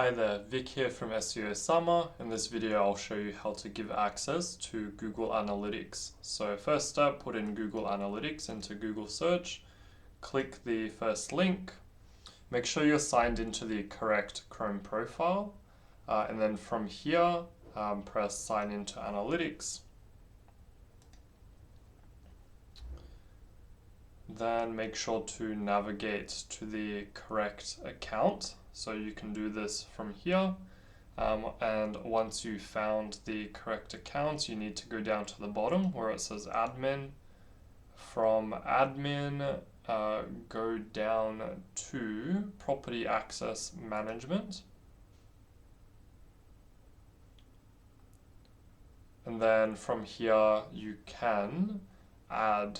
Hi there, Vic here from SEO Summer. In this video I'll show you how to give access to Google Analytics. So first step, put in Google Analytics into Google search, click the first link, make sure you're signed into the correct Chrome profile, and then from here press sign into Analytics. Then make sure to navigate to the correct account. So you can do this from here. And once you've found the correct account, you need to go down to the bottom where it says admin. From admin, go down to property access management. And then from here, you can add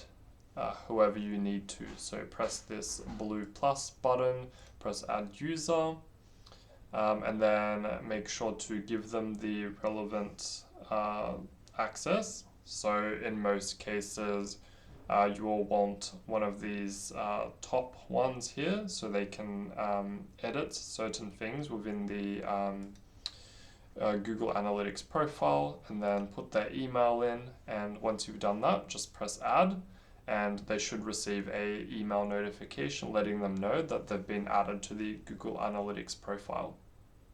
whoever you need to. So press this blue plus button, press add user, and then make sure to give them the relevant access. So in most cases, you will want one of these top ones here so they can edit certain things within the Google Analytics profile, and then put their email in, and once you've done that, just press add, and they should receive a email notification letting them know that they've been added to the Google Analytics profile.